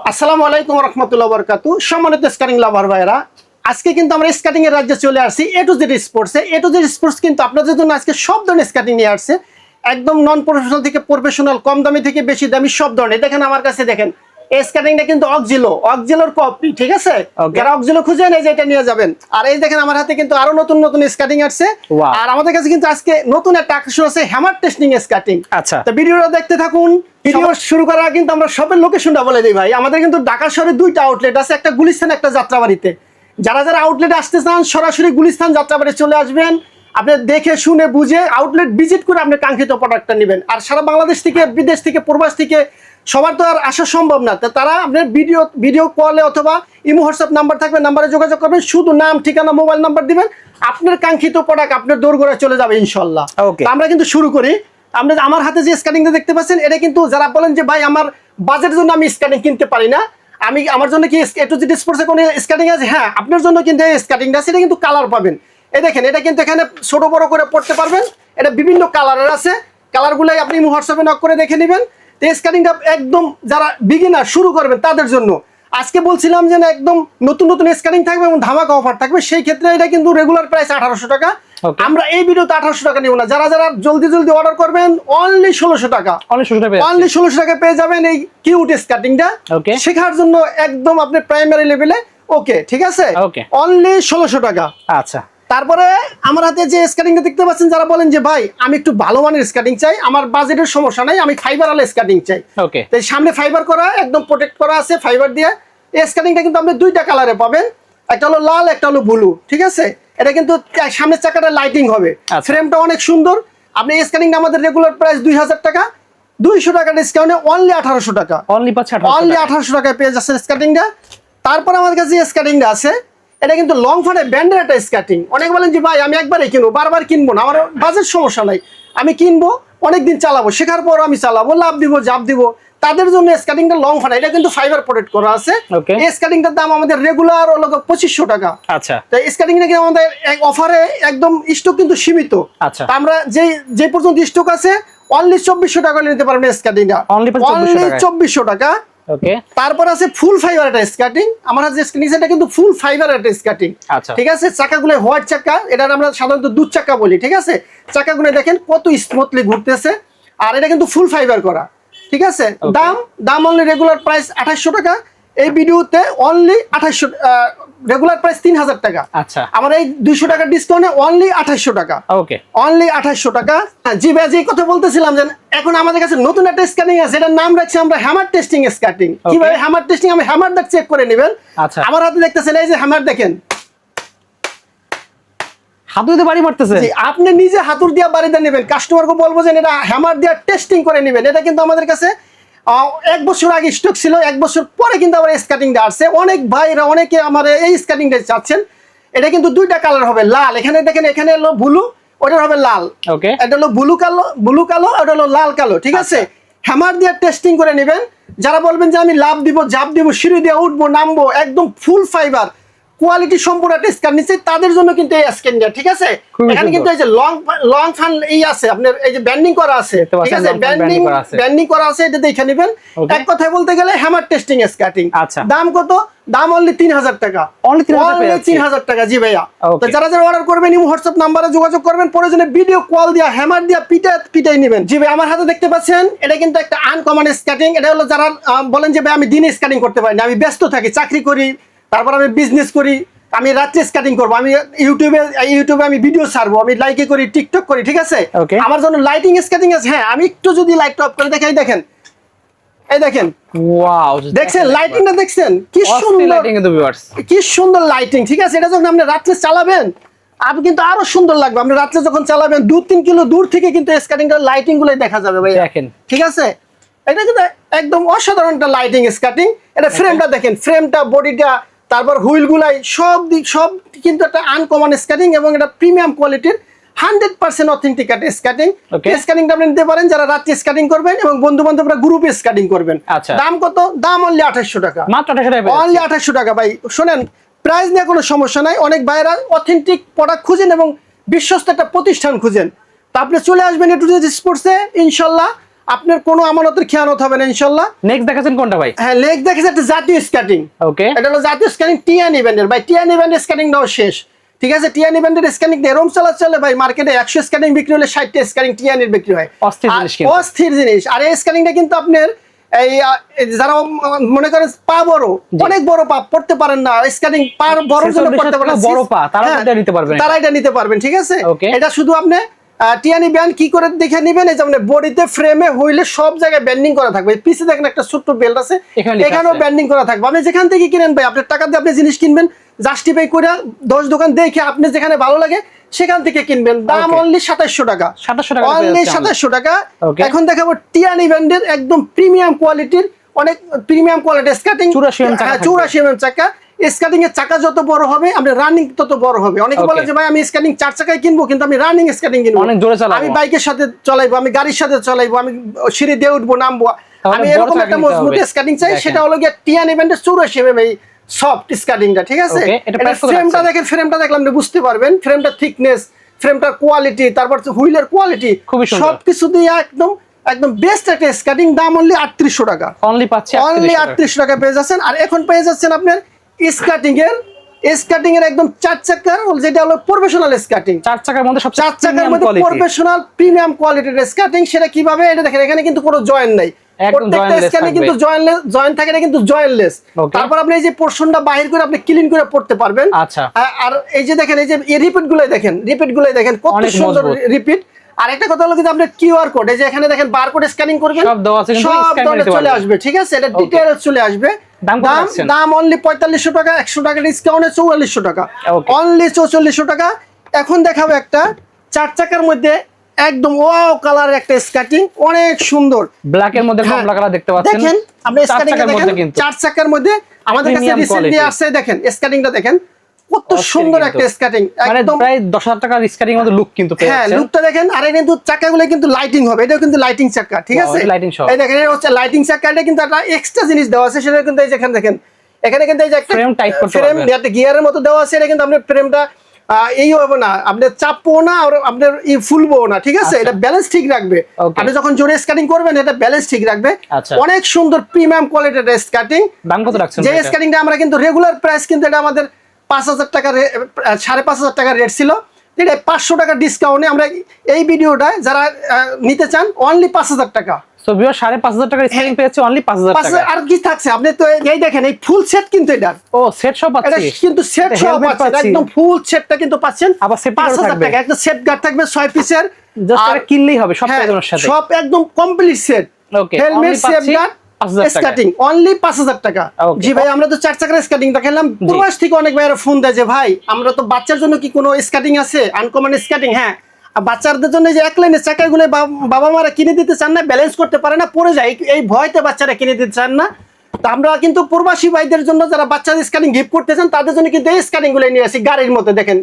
আসসালামু আলাইকুম রহমতুল্লাহ বরকাতু। সম্মানিত স্কাটিং লাভার ভাইরা, আজকে কিন্তু আমরা স্কাটিং এর রাজ্যে চলে আসছি এ to Z স্পোর্টসে। A to Z sports কিন্তু আপনাদের জন্য আজকে সব ধরনের স্কাটিং নিয়ে আসছে, একদম নন প্রফেশনাল থেকে প্রফেশনাল, কম দামি থেকে বেশি দামি সব ধরনের। দেখেন আমার কাছে, দেখেন এই স্কাটিংটা কিন্তু অক্সিলোর কপি, ঠিক আছে? যারা অক্সিলো খুঁজেন এই যে এটা নিয়ে যাবেন। আর এই দেখেন আমার হাতে কিন্তু আরো নতুন নতুন স্কাটিং আসছে। আর আমাদের কাছে কিন্তু আজকে নতুন একটা আকর্ষণ আছে, হ্যামার টেস্টিং স্কাটিং। আচ্ছা, তো ভিডিওটা দেখতে থাকুন। ভিডিও শুরু করার আগে কিন্তু আমরা সবের লোকেশনটা বলে দিই ভাই। আমাদের কিন্তু ঢাকা শহরে দুইটা আউটলেট আছে, একটা গুলিস্তান, একটা যাত্রাবাড়িতে। যারা যারা আউটলেটে আসতে চান সরাসরি গুলিস্তান যাত্রাবাড়ি চলে আসবেন। আপনি দেখে শুনে বুঝে আউটলেট ভিজিট করে আপনি কাঙ্ক্ষিত প্রোডাক্টটা নেবেন। আর সারা বাংলাদেশ থেকে, বিদেশ থেকে, প্রবাস থেকে সবার তো আর আসা সম্ভব না। তো তারা আপনার ভিডিও কলে অথবা ইমো হোয়াটসঅ্যাপ নাম্বার থাকবে, নাম্বারে যোগাযোগ করবেন, শুধু নাম, ঠিকানা, মোবাইল নাম্বার দিবেন, আপনার কাঙ্ক্ষিত প্রোডাক্ট আপনার দোরগোড়ায় চলে যাবে ইনশাল্লাহ। আমরা কিন্তু শুরু করি। আপনার আমার হাতে যে স্কাটিংটা দেখতে পাচ্ছেন, এটা কিন্তু যারা বলেন যে ভাই আমার বাজেটের জন্য আমি স্কাটিং কিনতে পারি না, আমার জন্য কি এ টু জেড স্পোর্টসে কোনো স্কাটিং আছে? হ্যাঁ, আপনার জন্য কিন্তু এই স্কাটিংটা আছে। এটা কিন্তু কালার পাবেন, এই দেখেন, এটা কিন্তু এখানে ছোট বড় করে পড়তে পারবেন। এটা বিভিন্ন কালারের আছে, কালারগুলাই আপনি হোয়াটসঅ্যাপে নক করে দেখে নেবেন। তো এই স্কাটিংটা একদম যারা বিগিনার শুরু করবেন তাদের জন্য। আজকে বলছিলাম যে না, একদম নতুন নতুন স্কাটিং থাকবে এবং ধামাকা অফার থাকবে। সেই ক্ষেত্রে এটা কিন্তু রেগুলার প্রাইস 1800 টাকা। আমরা এই ভিডিওতে 1800 টাকা নিব না। যারা যারা জলদি জলদি অর্ডার করবেন অনলি 1600 টাকা, অনলি 1600 টাকা পেয়ে যাবেন এই কিউট স্কাটিংটা। শেখার জন্য একদম আপনি প্রাইমারি লেভেলে। ওকে, ঠিক আছে, অনলি 1600 টাকা। আচ্ছা, তারপরে আমার হাতে যে স্কাটিংটা দেখতে পাচ্ছেন, যারা বলেন যে ভাই আমি একটু ভালো মানের স্কাটিং চাই, আমার বাজেটের সমস্যা নাই, আমি ফাইবার আলা স্কাটিং চাই। তো সামনে ফাইবার করা, একদম প্রোটেক্ট করা আছে ফাইবার দিয়ে। এই স্কাটিংটা কিন্তু আপনি দুইটা কালারে পাবেন, একটা হলো লাল, একটা হলো ব্লু, ঠিক আছে? এটা কিন্তু সামনের চাকাটা লাইটিং হবে, ফ্রেমটা অনেক সুন্দর। আপনি এই স্কাটিংটা আমাদের রেগুলার প্রাইস 2000 টাকা, 200 টাকা ডিসকাউন্টে অনলি 1800 টাকা, অনলি 1800 টাকায় পেয়ে যাচ্ছে স্কাটিংটা। তারপর আমার কাছে যে স্কাটিংটা আছে, এটা কিন্তু লং ফানে ব্যান্ডের একটা স্কাটিং। অনেক বলেন যে ভাই আমি একবারই কিনবো, বারবার কিনবো না, আমার বাজেট সমস্যা নাই, আমি কিনবো, অনেকদিন চালাবো, শেখার পর আমি চালাবো, লাভ দিব, জাপ দিব, তাদের জন্য স্কাটিংটা লং ফানে। এটা কিন্তু ফাইবার প্রোটেক্ট করা আছে। এই স্কাটিংটার দাম আমাদের রেগুলার হলো 2500 টাকা। আচ্ছা, তো স্কাটিংটা কিন্তু আমাদের অফারে একদম স্টক কিন্তু সীমিত। আচ্ছা, আমরা যে পর্যন্ত স্টক আছে অনলি 2400 টাকা নিতে পারবেন স্কাটিংটা, অনলি 2400 টাকা। ওকে, তারপর আছে ফুল ফাইবার একটা স্কাটিং। আমার যে নিচেটা কিন্তু ফুল ফাইবার একটা স্কাটিং। আচ্ছা, ঠিক আছে? চাকাগুলো হোয়াইট চাকা, এটা আমরা সাধারণত দুধ চাকা বলি, ঠিক আছে? চাকাগুলো দেখেন কত স্মুথলি ঘুরতেছে। আর এটা কিন্তু ফুল ফাইবার করা, ঠিক আছে? দাম অনলি রেগুলার প্রাইস 2800 টাকা। এই ভিডিওতে অনলি 2800, রেগুলার প্রাইস 3000 টাকা। আচ্ছা, আমার এই 200 টাকা ডিসকাউন্টে অনলি 2800 টাকা। ওকে, অনলি 2800 টাকা। জি ভাই, যে কথা বলতেছিলাম যে এখন আমাদের কাছে নতুন একটা স্ক্যানিং আছে, এটার নাম রাখছি আমরা হ্যামার টেস্টিং স্কাটিং। কিভাবে হ্যামার টেস্টিং? আমি হ্যামারটা চেক করে নেবেন। আচ্ছা, আমার হাতে দেখতেছেন এই যে হ্যামার, দেখেন হাতুড়ি দিয়ে বাড়ি মারতেছে। আপনি নিজে হাতুড় দিয়ে বাড়িতে নেবেন, কাস্টমারকে বলবো যে এটা হ্যামার দিয়ে টেস্টিং করে নেবেন। এটা কিন্তু আমাদের কাছে 1 বছর আগে স্টক ছিল, 1 বছর পরে কিন্তু আমার স্কাটিংটা আসছে। অনেক ভাইরা, অনেকে আমার এই স্কাটিংটা চাচ্ছেন। এটা কিন্তু দুইটা কালার হবে, লাল, এখানে দেখেন, এখানে হলো ব্লু, ওটা হবে লাল। ওকে, এটা হলো ব্লু কালো, ওটা হলো লাল কালো, ঠিক আছে? হ্যামার দিয়ে টেস্টিং করে নেবেন। যারা বলবেন যে আমি লাভ দিব, জাপ দিব, সিঁড়ি দিয়ে উঠবো, নামবো, একদম ফুল ফাইবার কোয়ালিটি সম্পূর্ণ একটা স্ক্যান নিচ্ছে, তাদের জন্য কিন্তু এই স্ক্যানটা, ঠিক আছে? এখানে কিন্তু এই যে লং ফান এই আছে, আপনার এই যে ব্যান্ডিং করা আছে, ঠিক আছে? ব্যান্ডিং করা আছে, এটা দেখে নেবেন। এক কথায় বলতে গেলে হ্যামার টেস্টিং স্কাটিং। দাম কত? দাম অনলি 3000 টাকা, অনলি 3000 টাকা। জি ভাইয়া, তো যারা যারা অর্ডার করবেন হোয়াটসঅ্যাপ নাম্বারে যোগাযোগ করবেন, প্রয়োজনে ভিডিও কল দিয়া হ্যামার দিয়া পিটাই নেবেন। জি ভাই, আমার হাতে দেখতে পাচ্ছেন এটা কিন্তু একটা আনকমন স্কাটিং। এটা হলো যারা বলেন যে ভাই আমি দিনে স্কাটিং করতে পারি না, আমি ব্যস্ত থাকি, চাকরি করি, তারপর আমি বিজনেস করি, আমি রাত্রে স্কাটিং করবো, আমি ইউটিউবে আমি ভিডিও ছাড়বো, আমি লাইকে করি, টিকটক করি, ঠিক আছে? আমার জন্য লাইটিং স্কাটিং আছে। হ্যাঁ, আমি একটু যদি লাইট অফ করে দেখাই, দেখেন, এই দেখেন, ওয়াও, দেখছেন লাইটিংটা? দেখছেন কি সুন্দর লাইটিং, কি সুন্দর লাইটিং, ঠিক আছে? এটা যখন আপনি রাত্রে চালাবেন আপনি কিন্তু আরো সুন্দর লাগবে। আপনি রাত্রে যখন চালাবেন 2-3 কিলো দূর থেকে কিন্তু স্কাটিংটার লাইটিং গুলো দেখা যাবে ভাই, দেখেন, ঠিক আছে? এটা কিন্তু একদম অসাধারণ একটা লাইটিং স্কাটিং। এটা ফ্রেমটা দেখেন, ফ্রেমটা, বডিটা, তারপর হুইল গুলাই সব কিন্তু একটা আনকমন স্কাটিং এবং এটা প্রিমিয়াম কোয়ালিটির 100% অথেন্টিক একটা স্কাটিং। স্কাটিংটা আপনি নিতে পারেন যারা রাত্রে স্কাটিং করবেন এবং বন্ধু বান্ধবরা গ্রুপে স্কাটিং করবেন। দাম কত? দাম অনলি 2800 টাকা, মাত্র 2800 টাকা, অনলি 2800 টাকা। ভাই শোনেন, প্রাইস নিয়ে কোনো সমস্যা নাই। অনেক ভাইরা অথেন্টিক প্রোডাক্ট খুঁজেন এবং বিশ্বস্ত একটা প্রতিষ্ঠান খুঁজেন, তা আপনি চলে আসবেন এ টু জেড স্পোর্টসে, ইনশাল্লাহ আপনার কোনো আমানতের খেয়ানত হবে না ইনশাল্লাহ। নেক্সট দেখাচ্ছেন কোনটা ভাই? হ্যাঁ, লেগ দেখেছে একটা জাতীয় স্কার্টিং। ওকে, এটা হলো জাতীয় স্ক্যানিং টিয়ান ইভেন্টের ভাই। টিয়ান ইভেন্টের স্ক্যানিংটাও শেষ, ঠিক আছে। টিয়ান ইভেন্টের স্ক্যানিং এরকম চলে ভাই, মার্কেটে 100 স্ক্যানিং বিক্রি হলে 60টা স্ক্যানিং টিয়ানের বিক্রি হয়। অস্থির জিনিস কিন্তু। অস্থির জিনিস। আর এই স্ক্যানিংটা কিন্তু আপনার এই যারা মনে করেন পা বড়, অনেক বড় পা পড়তে পারেন না, স্ক্যানিং পার বড় জন্য পড়তে পারেন, বড় পা তারা এটা নিতে পারবেন, তারা এটা নিতে পারবেন, ঠিক আছে। Okay. এটা শুধু আপনি টিয়ানি ব্যান্ড কি করে দেখে নেবেন, এই যে আপনি বডিতে ফ্রেমে হইলে সব জায়গায় ব্যান্ডিং করা থাকবে। পিছে দেখেন একটা ছোট্ট বেল্ট আছে, এখানেও ব্যান্ডিং করা থাকবে। আপনি যেখান থেকে কিনেন ভাই, আপনার টাকা দিয়ে আপনি জিনিস কিনবেন, জাস্টিফাই করে 10 দোকান দেখে আপনি যেখানে ভালো লাগে সেখান থেকে কিনবেন। দাম অনলি 2700 টাকা, 2700 টাকা, অনলি 2700 টাকা। Okay. এখন দেখাবো টিয়ানি ব্যান্ডের একদম প্রিমিয়াম কোয়ালিটির, অনেক প্রিমিয়াম কোয়ালিটির স্কার্টিং। 84 mm চাকা। স্কার্টিং এর চাকা যত বড় হবে আপনার রানিং তত বড় হবে। অনেকে বলে যে ভাই আমি স্কার্টিং 4 চাকায় কিনবো, কিন্তু আমি রানিং স্কার্টিং কিনবো, অনেক জোরে চালাবো, আমি বাইকের সাথে চালাইবো, আমি গাড়ির সাথে চালাইবো, আমি সিঁড়ি দিয়ে উঠবো নামবো, আমি এরকম একটা মজবুত স্কার্টিং চাই। সেটা হলো গিয়ে টিয়ান ইভেন্টের 84 mm এই সফট স্কার্টিংটা, ঠিক আছে। এটা ফ্রেমটা দেখেন, ফ্রেমটা দেখলাম বুঝতে পারবেন, ফ্রেমটা থিকনেস, ফ্রেমটার কোয়ালিটি, তারপর হুইলের কোয়ালিটি, সবকিছু দিয়ে একদম একদম বেস্ট একটা স্কার্টিং। দাম অনলি 3800 টাকা, অনলি পাচ্ছেন, অনলি 3800 টাকা পেয়ে যাচ্ছেন। আর এখন পেয়ে যাচ্ছেন আপনার স্কার্টিং এর একদম 4 চাকার, যেটা হলো প্রফেশনাল স্কার্টিং। 4 চাকার মধ্যে সবচেয়ে 4 চাকার মধ্যে প্রফেশনাল প্রিমিয়াম কোয়ালিটির স্কার্টিং। সেটা কিভাবে, এটা দেখেন এখানে কিন্তু কোনো জয়েন্ট নাই, প্রত্যেকটা স্কার্টিং কিন্তু জয়েন্ট থাকে না, কিন্তু জয়েন্টলেস। তারপর আপনি এই যে পোরশনটা বাহির করে আপনি ক্লিন করে পড়তে পারবেন। আচ্ছা, আর এই যে দেখেন, এই যে রিপিট গুলো দেখেন কত সুন্দর রিপিট। আর একটা কথা হলো কিন্তু আপনার কিউআর কোড, এই যে এখানে দেখেন বারকোড স্ক্যানিং করবেন, সব দেওয়া আছে, কিন্তু সব স্ক্যান করতে চলে আসবে, ঠিক আছে। এটা ডিটেইলস চলে আসবে। দাম অনলি 4500 টাকা, 100 টাকা ডিসকাউন্টে 4400 টাকা, অনলি 4400 টাকা। এখন দেখাবো একটা 4 চাকার মধ্যে একদম ওয়াও কালারের একটা স্কার্টিং, অনেক সুন্দর ব্ল্যাক এর মধ্যে কমলা কালার দেখতে পাচ্ছেন। দেখেন আপনি স্কার্টিংটা দেখেন 4 চাকার মধ্যে আমাদের কাছে রিসেন্টলি আসছে, দেখেন স্কার্টিংটা দেখেন কত সুন্দর একটা স্কার্টিং, একদম প্রায় 10000 টাকার স্কার্টিং এর মধ্যে লুক কিন্তু পেয়ে যাচ্ছে। হ্যাঁ, লুকটা দেখেন। আর কিন্তু চাকাগুলো কিন্তু লাইটিং হবে, এটাও কিন্তু লাইটিং চাকা, ঠিক আছে। এই দেখেন এটা হচ্ছে লাইটিং চাকা, এটা কিন্তু একটা এক্সট্রা জিনিস দেওয়া আছে, সেটা কিন্তু এই যে এখানে দেখেন, এখানে কিন্তু এই যে একটা ফ্রেম টাইট করতে পারবেন, ফ্রেম একটা গিয়ারের মতো দেওয়া আছে। এটা কিন্তু আপনার ফ্রেমটা এই হবে না, আপনার চাপবো না আর আপনার ফুলবো না, ঠিক আছে। এটা ব্যালেন্স ঠিক রাখবে, আপনি যখন জোরে স্কার্টিং করবেন এটা ব্যালেন্স ঠিক রাখবে। অনেক সুন্দর প্রিমিয়াম কোয়ালিটির স্কার্টিং। দাম কত রাখছেন? যে স্কার্টিংটা আমরা কিন্তু রেগুলার প্রাইস কিন্তু এটা আমাদের 5000 টাকা, 5500 টাকা রেট ছিল, এটা 500 টাকা ডিসকাউন্টে আমরা এই ভিডিওটা যারা নিতে চান অনলি 5000 টাকা। সো ভিউয়ার 5500 টাকার স্কার্টিং পেয়েছে অনলি 5000 টাকা। আর কি থাকছে আপনি তো এই দেখেন, এই ফুল সেট কিন্তু এটা, ও সেট সব পাচ্ছেন, এটা কিন্তু সেট সব পাচ্ছেন, একদম ফুল সেটটা কিন্তু পাচ্ছেন। আবার সেট 5000 টাকা একটা সেট গার্ড থাকবে 6 পিসের, জাস্ট এটা কিনলেই হবে সব প্যাকেজের সাথে, সব একদম complete set. Okay, helmet, safe guard, skirting only 5000 টাকা। জি ভাই, আমরা তো 4 চাকার স্কার্টিংটা খেলাম। প্রবাস থেকে অনেক ভাইরা ফোন দেয় যে ভাই আমরা তো বাচ্চার জন্য কি কোনো স্কার্টিং আছে, আনকমন স্কার্টিং। হ্যাঁ, বাচ্চাদের জন্য যে এক লাইনের চাকাগুলো বাবা মারা কিনে দিতে চান না, ব্যালেন্স করতে পারে না, পড়ে যায়, এই ভয়তে বাচ্চারা কিনে দিতে চান না। তো আমরা কিন্তু প্রবাসী ভাইদের জন্য যারা বাচ্চাদের স্কার্টিং গিফট করতে চান তাদের জন্য কিন্তু এই স্কার্টিং গুলো নিয়ে আসি। গাড়ির মধ্যে দেখেন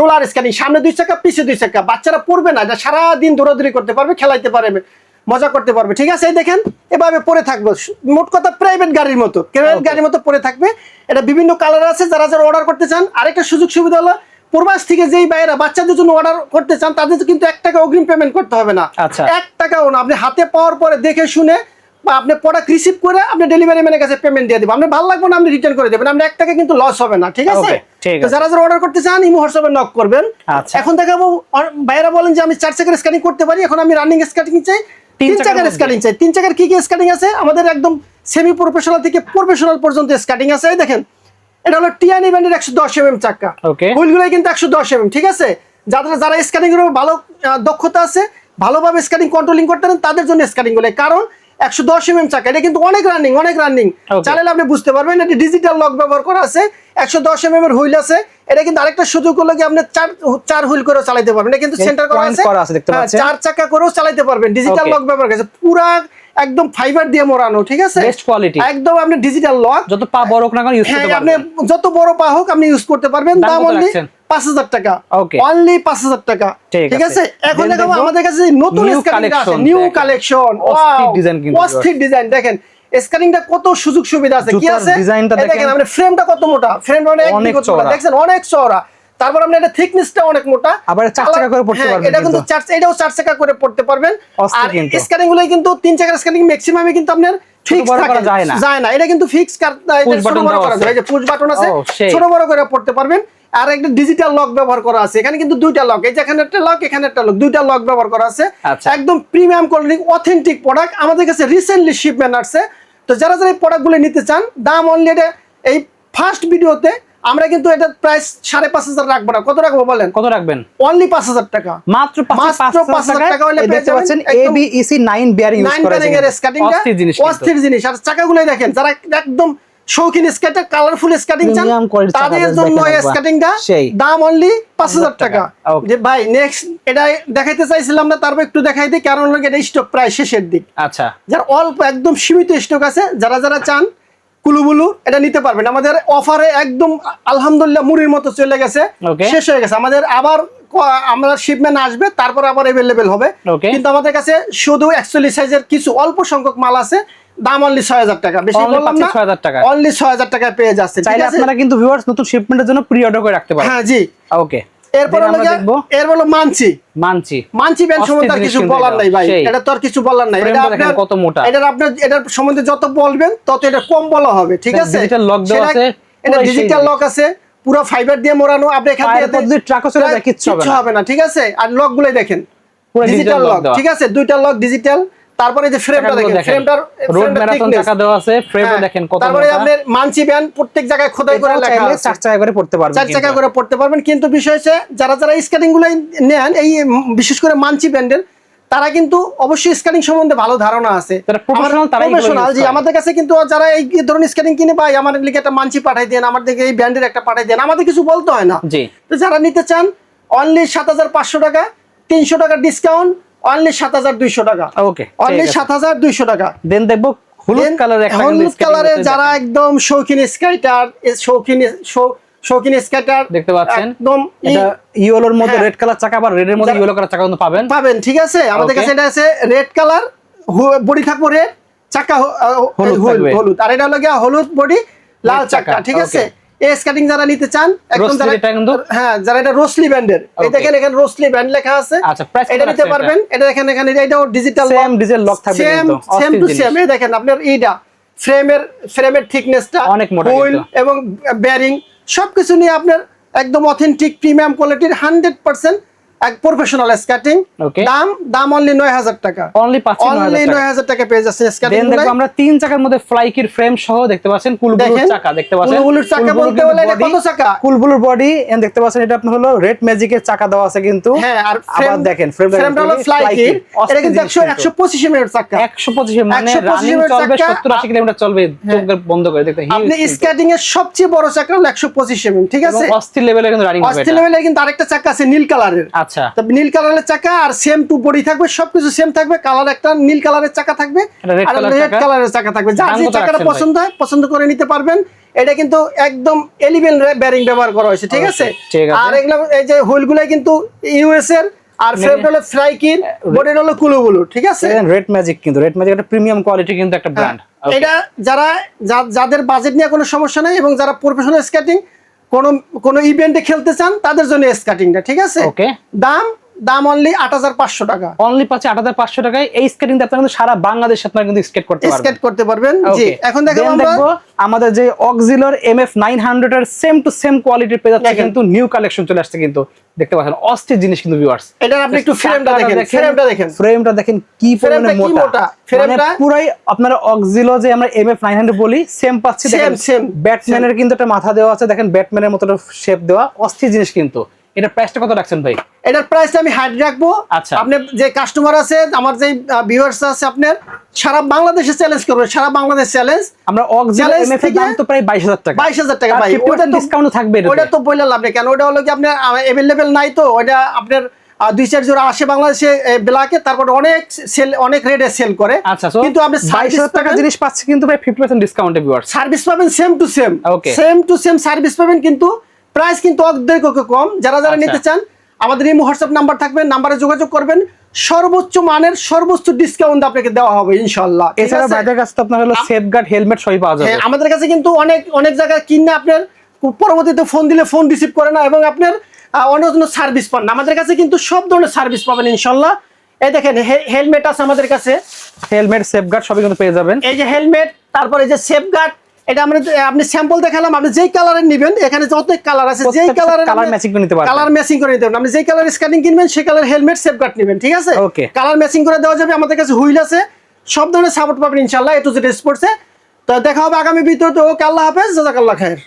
রোলার স্কার্টিং, সামনে 2 চাকা পিছে 2 চাকা, বাচ্চারা পড়বে না, এটা সারাদিন দৌড়াদৌড়ি করতে পারবে, খেলাইতে পারবে, মজা করতে পারবে, ঠিক আছে। এই দেখেন এভাবে পরে থাকবে, মোট কথা প্রাইভেট গাড়ির মতো, প্রাইভেট গাড়ির মতো পরে থাকবে। এটা বিভিন্ন কালার আছে, যারা যারা অর্ডার করতে চান। আরেকটা সুযোগ সুবিধা হলো প্রবাস থেকে যেই ভাইয়েরা বাচ্চাদের জন্য অর্ডার করতে চান তাদের কিন্তু 1 টাকা অগ্রিম পেমেন্ট করতে হবে না। 1 টাকাও না, আপনি হাতে পাওয়ার পরে দেখে শুনে বা আপনি প্রোডাক্ট রিসিভ করে আপনি ডেলিভারি ম্যানের কাছে পেমেন্ট দিয়ে দেবেন। আপনি ভালো লাগবে না আপনি রিটার্ন করে দেবেন, আপনি 1 টাকা কিন্তু লস হবে না, ঠিক আছে। তো যারা যারা অর্ডার করতে চান ইমো হোয়াটসঅ্যাপে নক করবেন। এখন দেখাবো ভাইয়েরা বলেন যে আমি 4 চাকার স্কার্টিং করতে পারি, এখন আমি রানিং স্কার্টিং চাই, 3 চাকার স্কার্টিং চাই। 3 চাকার কি কি স্কার্টিং আছে আমাদের, একদম সেমি প্রফেশনাল থেকে প্রফেশনাল পর্যন্ত স্কার্টিং আছে। এই দেখেন এটা হলো টিয়ান ইভেন্টের 110 mm চাকা, হুইলগুলো কিন্তু 110 mm, ঠিক আছে। যারা স্কার্টিং এর ভালো দক্ষতা আছে, ভালোভাবে স্কার্টিং কন্ট্রোলিং করতে পারেন তাদের জন্য স্কার্টিং গুলো, কারণ 110 mm চাকা, এটা কিন্তু অনেক রানিং চালালে আপনি বুঝতে পারবেন। এটা ডিজিটাল লক ব্যবহার করা আছে, 110 mm এর হুইল আছে। এটা কিন্তু আরেকটা সুযোগ হলো কি আপনি 4 হুইল করেও চালাতে পারবেন, এটা কিন্তু সেন্টার করা আছে, দেখতে পাচ্ছেন 4 চাকা করেও চালাতে পারবেন, ডিজিটাল লক ব্যবহার করেছে, পুরা একদম ফাইবার দিয়ে মোড়ানো, ঠিক আছে, বেস্ট কোয়ালিটি, একদম আপনি ডিজিটাল লক, যত পা বড় হোক না কেন ইউজ করতে পারবেন, আপনি যত বড় পা হোক আপনি ইউজ করতে পারবেন। দাম অনলি 5000 টাকা, অনলি 5000 টাকা, ঠিক আছে। এখন দেখো আমাদের কাছে নতুন স্কার্টিং আছে, নিউ কালেকশন, অস্থির ডিজাইন। দেখেন স্কার্টিংটা কত সুযোগ সুবিধা আছে, কি আছে দেখেন, আপনি ফ্রেমটা কত মোটা, ফ্রেমটা অনেক চওড়া, দেখছেন অনেক চওড়া। তারপর আমরা এটা থিকনেসটা অনেক মোটা, আবার 4 চাকা করে পড়তে পারবেন, এটা কিন্তু এটাও 4 চাকা করে পড়তে পারবেন। আর স্ক্যানিং গুলো কিন্তু 3 চাকার স্ক্যানিং ম্যাক্সিমামে কিন্তু আপনার ফিক্স থাকে যায় না, এটা কিন্তু ফিক্স ছোট বড় করা যায়, এই যে পুশ বাটন আছে, ছোট বড় করে পড়তে পারবেন। আর একটা ডিজিটাল লক ব্যবহার করা আছে, এখানে কিন্তু দুইটা লক, এই যে এখানে একটা লক, এখানে একটা লক, দুইটা লক ব্যবহার করা আছে। একদম প্রিমিয়াম কোয়ালিটি অথেন্টিক প্রোডাক্ট, আমাদের কাছে রিসেন্টলি শিপমেন্ট আসছে। তো যারা যারা এই প্রোডাক্টগুলো নিতে চান, দাম অনলি এটা এই ফার্স্ট ভিডিওতে আমরা কিন্তু এটা প্রাইস 5,500 রাখবো না। কত রাখবো বলেন? কত রাখবেন? অনলি 5,000 টাকা, মাত্র 5,000 টাকা হলে দেখতে পাচ্ছেন ABEC 9 বেয়ারিং ইউজ করা আছে, এর স্কাটিংটা অস্থির জিনিস। আর চাকাগুলোই দেখেন, যারা একদম শৌখিন স্কেটার, কালারফুল স্কেটিং চান, তাদের জন্য এই স্কেটিংটা দাম অনলি 5,000 টাকা। যে ভাই নেক্সট এটা দেখাইতে চাইছিলাম না, তারপর একটু দেখাই দিই, কারণ এটা স্টক প্রায় শেষের দিক। আচ্ছা, যারা অল্প একদম সীমিত স্টক আছে, যারা যারা চান কুলুবুলু এটা নিতে পারবেন। আমাদের অফারে একদম আলহামদুলিল্লাহ মুড়ির মতো চলে গেছে, শেষ হয়ে গেছে। আমাদের আবার আমরা শিপমেন্ট আসবে, তারপর আবার অ্যাভেলেবেল হবে। কিন্তু আমাদের কাছে শুধু 41 সাইজের কিছু অল্প সংখ্যক মাল আছে, দাম অনলি 6,000 টাকা, বেশি বললাম না, 6,000 টাকা, অনলি 6,000 টাকায় পেয়ে যাচ্ছে। চাইলে আপনারা কিন্তু ভিউয়ার্স নতুন শিপমেন্টের জন্য প্রি অর্ডার করে রাখতে পারেন। হ্যাঁ জি, ওকে। এরপর হলো মানচি ব্যান্ড সম্বন্ধে কিছু বলার নাই ভাই, এটা তো আর কিছু বলার নাই। এটা আপনার কত মোটা, এটার সম্বন্ধে যত বলবেন তত এটা কম বলা হবে, ঠিক আছে? ডিজিটাল লক দেওয়া আছে, এটা ডিজিটাল লক আছে, পুরো ফাইবার দিয়ে মোড়ানো, আপনি এখান থেকে ট্রাকও চলে যায়, কিচ্ছু হবে না, ঠিক আছে? আর লক গুলাই দেখেন ডিজিটাল লক, ঠিক আছে? দুইটা লক ডিজিটাল। তারপরে যে ফ্রেমটা দেখেন, ফ্রেমটার রোড ম্যারাথন চাকা দেওয়া আছে, ফ্রেমও দেখেন কত মোটা। তারপরে আপনার মানচি ব্যান্ড প্রত্যেক জায়গায় খোদাই করে লেখা আছে, 4 চাকা করে পড়তে পারবেন, 4 চাকা করে পড়তে পারবেন। কিন্তু বিষয় হচ্ছে যারা যারা স্কেটিং গুলো নেন, এই বিশেষ করে মানচি ব্যান্ডের, তারা কিন্তু অবশ্যই স্কেটিং সম্বন্ধে ভালো ধারণা আছে, তারা প্রফেশনাল। জি, আমাদের কাছে কিন্তু যারা এই ধরনের স্কেটিং কিনে, ভাই আমার লিখে একটা মানচি পাঠাই দেন, আমার দিকে এই ব্যান্ডের একটা পাঠাই দেন, আমাদের কিছু বলতে হয় না। তো যারা নিতে চান অনলি 7,500 টাকা, 300 টাকা ডিসকাউন্ট, অনলি 7,200 টাকা। ওকে, অনলি 7,200 টাকা। দেন দেখবো হলুদ কালারের যারা একদম শৌখিন স্কেটার, শৌখিন স্কেটার দেখতে পাচ্ছেন, একদম এটা ইয়েলোর মধ্যে রেড কালার চাকা, আবার রেডের মধ্যে ইয়েলো কালার চাকা পাবেন, ঠিক আছে? আমাদের কাছে এটা আছে রেড কালার, বডি থাকবে রেড, চাকা হলুদ, আর এটা হলো গিয়া হলুদ বডি, লাল চাকা, ঠিক আছে? এই স্কেটিং যারা নিতে চান, একদম যারা এটা রোসলি ব্যান্ডের, এই দেখেন এখানে রোসলি ব্যান্ড লেখা আছে, এটা নিতে পারবেন। এটা দেখেন এখানে এটাও ডিজিটাল লক থাকবে, সেম টু সেম। এই দেখেন আপনার এইটা ফ্রেমের থিকনেসটা অনেক মোটা, হুইল এবং বেয়ারিং সবকিছু নিয়ে আপনার একদম অথেন্টিক প্রিমিয়াম কোয়ালিটির 100% এক প্রফেশনাল স্কেটিং। দাম অনলি 9,000 টাকা, অনলি 9,000 টাকা পেয়ে যাচ্ছে স্কেটিং গুলো। দেখো আমরা 3 চাকার মধ্যে ফ্লাইকির ফ্রেম সহ দেখতে পাচ্ছেন, কুলবুলুর চাকা দেখতে পাচ্ছেন, কুলবুলুর চাকা বলতে হলে এটা কত চাকা? কুলবুলুর বডি এন্ড দেখতে পাচ্ছেন, এটা আপনার হলো রেড ম্যাজিকের চাকা দেওয়া আছে কিন্তু। হ্যাঁ, আর আবার দেখেন ফ্রেমটা হলো ফ্লাইকির, এটা কিন্তু 125 এর চাকা, 125 মানে রানিং চলবে, 70-80 কিলোমিটার চলবে চোখ বন্ধ করে। দেখতে আপনি স্কেটিং এর সবচেয়ে বড় চাকা হলো 125 mm, ঠিক আছে? অস্থির লেভেলে কিন্তু রানিং হবে, অস্থির লেভেলে। কিন্তু আরেকটা চাকা আছে নীল কালারের, আচ্ছা, তবে নীল কালারের চাকা আর সেম টু বডি থাকবে, সবকিছু সেম থাকবে, কালার একটা নীল কালারের চাকা থাকবে আর রেড কালারের চাকা থাকবে। যার যে চাকাটা পছন্দ হয় পছন্দ করে নিতে পারবেন। এটা কিন্তু একদম এলিভেন বেয়ারিং ব্যবহার করা হয়েছে, ঠিক আছে? আর এগুলো এই যে হুইলগুলো কিন্তু ইউএস এর, আর ফ্রেমটা হলো ফ্লাইকির, বডি হলো কুলুবুলু, ঠিক আছে? রেড ম্যাজিক কিন্তু রেড ম্যাজিক একটা প্রিমিয়াম কোয়ালিটি কিন্তু একটা ব্র্যান্ড। এটা যাদের বাজেট নিয়ে কোনো সমস্যা নাই এবং যারা প্রফেশনাল স্কেটিং কোন ইভেন্টে খেলতে চান, তাদের জন্য স্কেটিংটা, ঠিক আছে? ওকে, দাম অনলি 8,500 টাকা, অনলি 8,500 টাকায় এই স্কেটিং দিয়ে আপনারা কিন্তু সারা বাংলাদেশে আপনারা কিন্তু স্কেট করতে পারবেন। জি, এখন দেখো আমাদের যে অক্সিলোর MF 900 এর সেম টু সেম কোয়ালিটির পেয়ে যাচ্ছে, কিন্তু নিউ কালেকশন চলে আসছে, কিন্তু দেখতে পাচ্ছেন অস্থির জিনিস কিন্তু ভিউয়ার্স। এটা আপনি একটু ফ্রেমটা দেখেন কি পরিমাণে মোটা, ফ্রেমটা পুরাই আপনারা অক্সিলো যে আমরা MF 900 বলি সেম পাচ্ছি। দেখেন ব্যাটম্যানের কিন্তু একটা মাথা দেওয়া আছে, দেখেন ব্যাটম্যানের মতো শেপ দেওয়া, অস্থির জিনিস। কিন্তু এটার প্রাইসটা কত রাখছেন ভাই? এটার প্রাইসটা আমি হাইড রাখবো। আচ্ছা, আপনি যে কাস্টমার আছে, আমার যে ভিউয়ার্স আছে, আপনার সারা বাংলাদেশে চ্যালেঞ্জ করবে, সারা বাংলাদেশ চ্যালেঞ্জ। আমরা অক্সিলো MF এর দাম তো প্রায় 22,000 টাকা, 22,000 টাকা ভাই। ওটা ডিসকাউন্ট থাকবে, ওটা তো বললাম আপনি কেন, ওটা হলো কি আপনার अवेलेबल নাই, তো ওটা আপনার 2-4 জোড়া আসে বাংলাদেশে ব্ল্যাকে, তারপর অনেক রেটে সেল করে। আচ্ছা, কিন্তু আপনি 22,000 টাকা জিনিস পাচ্ছেন কিন্তু প্রায় 50% ডিসকাউন্টে ভিউয়ার্স। সার্ভিস পাবেন সেম টু সেম সার্ভিস পাবেন, কিন্তু প্রাইস কিন্তু অর্ধেক কম। যারা নিতে চান, আমাদের এই হোয়াটসঅ্যাপ নাম্বার থাকবে, নাম্বারে যোগাযোগ করবেন, সর্বোচ্চ মানের সর্বোচ্চ ডিসকাউন্ট আপনাকে দেওয়া হবে ইনশাআল্লাহ। এছাড়া ভাইদের কাছে আপনার হলো সেফগার্ড হেলমেট সবই পাওয়া যাবে। আমাদের কাছে কিন্তু অনেক জায়গায় কিনে আপনার পরবর্তীতে ফোন দিলে ফোন রিসিভ করে না, এবং আপনার অন্য সার্ভিস পান না, আমাদের কাছে কিন্তু সব ধরনের সার্ভিস পাবেন ইনশাল্লাহ। এই দেখেন হেলমেট আছে আমাদের কাছে, হেলমেট, সেফগার্ড সবই কিন্তু পেয়ে যাবেন। এই যে হেলমেট, তারপরে এই যে সেফগার্ড, এটা আমরা আপনি স্যাম্পল দেখালাম, আপনি যেই কালারের নেবেন, এখানে যত কালার আছে, যেই কালারের কালার ম্যাচিং করে নিতে পারবেন, কালার ম্যাচিং করে নিতে পারবেন। আপনি যেই কালার স্কার্টিং কিনবেন সেই কালার হেলমেট সেফগার্ড নেবেন, ঠিক আছে? ওকে, কালার ম্যাচিং করে দেওয়া যাবে। আমাদের কাছে হুইল আছে, সব ধরনের সাপোর্ট পাবেন ইনশাআল্লাহ, A to Z স্পোর্টসে। তো দেখা হবে আগামী ভিডিওতে। ওকে, আল্লাহ হাফেজ, জাযাকাল্লাহ খায়ের।